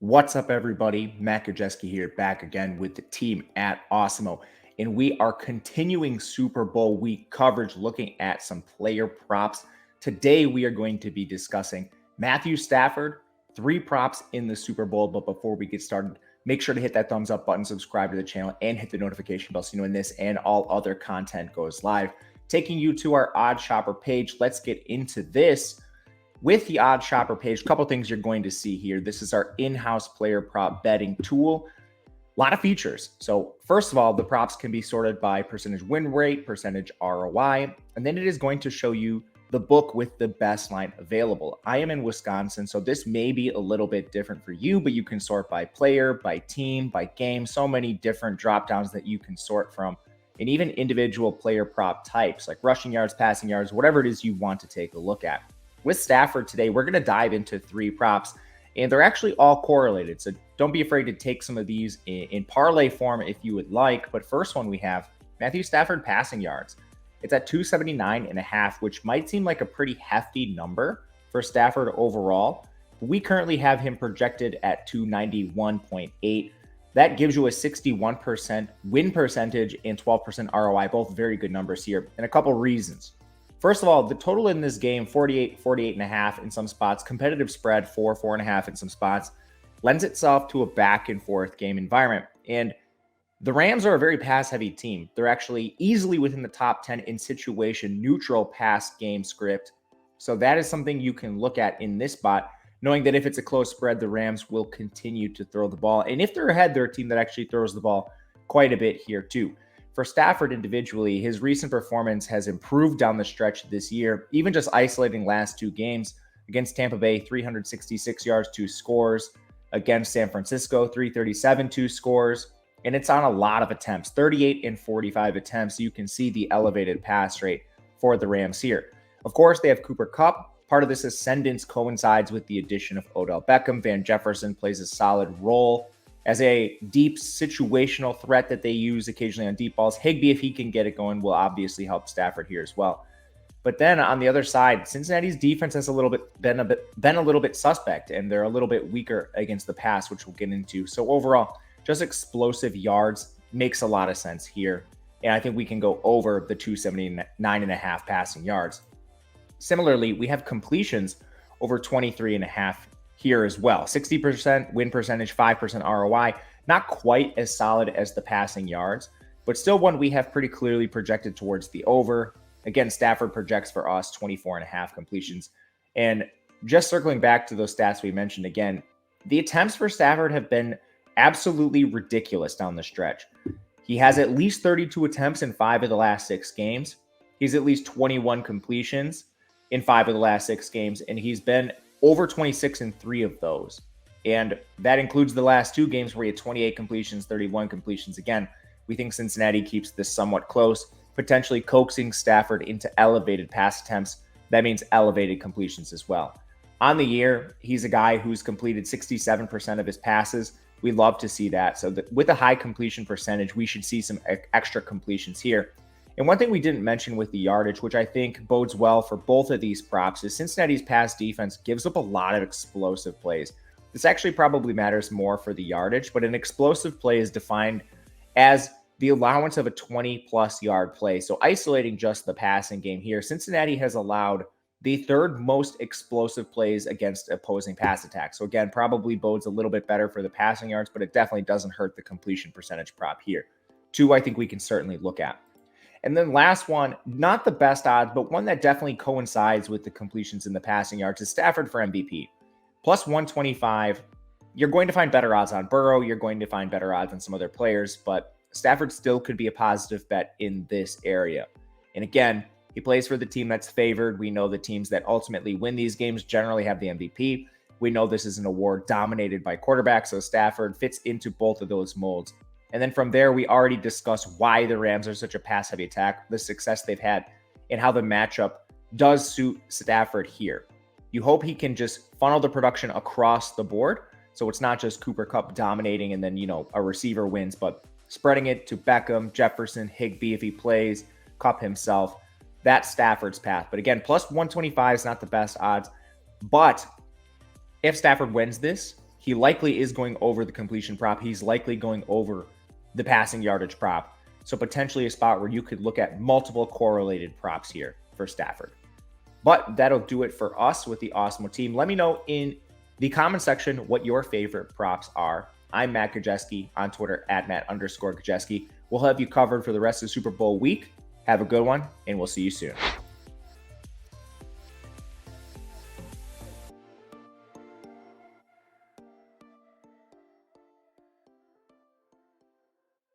What's up, everybody? Matt Gajewski here, back again with the team at Awesemo. And we are continuing Super Bowl week coverage, looking at some player props. Today, we are going to be discussing Matthew Stafford, 3 props in the Super Bowl. But before we get started, make sure to hit that thumbs up button, subscribe to the channel, and hit the notification bell so you know when this and all other content goes live. Taking you to our Odd Shopper page, let's get into this. With the Odd Shopper page, a couple things you're going to see here. This is our in-house player prop betting tool. A lot of features. So first of all, the props can be sorted by percentage win rate, percentage ROI, and then it is going to show you the book with the best line available. I am in Wisconsin, so this may be a little bit different for you, but you can sort by player, by team, by game, so many different drop downs that you can sort from, and even individual player prop types like rushing yards, passing yards, whatever it is you want to take a look at. With Stafford today, we're going to dive into 3 props, and they're actually all correlated. So don't be afraid to take some of these in parlay form if you would like. But first one we have Matthew Stafford passing yards. It's at 279.5, which might seem like a pretty hefty number for Stafford overall. We currently have him projected at 291.8. That gives you a 61% win percentage and 12% ROI, both very good numbers here, and a couple reasons. First of all, the total in this game, 48.5 in some spots, competitive spread, 4.5 in some spots, lends itself to a back and forth game environment. And the Rams are a very pass-heavy team. They're actually easily within the top 10 in situation neutral pass game script. So that is something you can look at in this spot, knowing that if it's a close spread, the Rams will continue to throw the ball. And if they're ahead, they're a team that actually throws the ball quite a bit here too. For Stafford individually, his recent performance has improved down the stretch this year, even just isolating last 2 games. Against Tampa Bay, 366 yards, 2 scores. Against San Francisco, 337, 2 scores. And it's on a lot of attempts, 38 and 45 attempts. You can see the elevated pass rate for the Rams here. Of course, they have Cooper Kupp. Part of this ascendance coincides with the addition of Odell Beckham. Van Jefferson plays a solid role as a deep situational threat that they use occasionally on deep balls. Higbee, if he can get it going, will obviously help Stafford here as well. But then on the other side, Cincinnati's defense has been a little bit suspect, and they're a little bit weaker against the pass, which we'll get into. So overall, just explosive yards makes a lot of sense here. And I think we can go over the 279.5 passing yards. Similarly, we have completions over 23.5 here as well. 60% win percentage, 5% ROI. Not quite as solid as the passing yards, but still one we have pretty clearly projected towards the over. Again, Stafford projects for us 24.5 completions. And just circling back to those stats we mentioned again, the attempts for Stafford have been absolutely ridiculous down the stretch. He has at least 32 attempts in 5 of the last 6 games. He's at least 21 completions in 5 of the last 6 games, and he's been over 26 in 3 of those. And that includes the last 2 games where he had 28 completions, 31 completions. Again, we think Cincinnati keeps this somewhat close, potentially coaxing Stafford into elevated pass attempts. That means elevated completions as well. On the year, he's a guy who's completed 67% of his passes. We love to see that. So with a high completion percentage, we should see some extra completions here. And one thing we didn't mention with the yardage, which I think bodes well for both of these props, is Cincinnati's pass defense gives up a lot of explosive plays. This actually probably matters more for the yardage, but an explosive play is defined as the allowance of a 20-plus yard play. So isolating just the passing game here, Cincinnati has allowed the 3rd most explosive plays against opposing pass attacks. So again, probably bodes a little bit better for the passing yards, but it definitely doesn't hurt the completion percentage prop here. 2, I think we can certainly look at. And then last one, not the best odds, but one that definitely coincides with the completions in the passing yards is Stafford for MVP. Plus 125. You're going to find better odds on Burrow. You're going to find better odds on some other players, but Stafford still could be a positive bet in this area. And again, he plays for the team that's favored. We know the teams that ultimately win these games generally have the MVP. We know this is an award dominated by quarterbacks, so Stafford fits into both of those molds. And then from there, we already discussed why the Rams are such a pass-heavy attack, the success they've had, and how the matchup does suit Stafford here. You hope he can just funnel the production across the board, so it's not just Cooper Kupp dominating and then, a receiver wins, but spreading it to Beckham, Jefferson, Higbee if he plays, Kupp himself. That's Stafford's path. But again, plus 125 is not the best odds. But if Stafford wins this, He likely is going over the completion prop. He's likely going over the passing yardage prop. So potentially a spot where you could look at multiple correlated props here for Stafford. But that'll do it for us with the Awesemo team. Let me know in the comment section what your favorite props are. I'm Matt Gajeski on Twitter at Matt_Gajeski. We'll have you covered for the rest of the Super Bowl week. Have a good one, and we'll see you soon.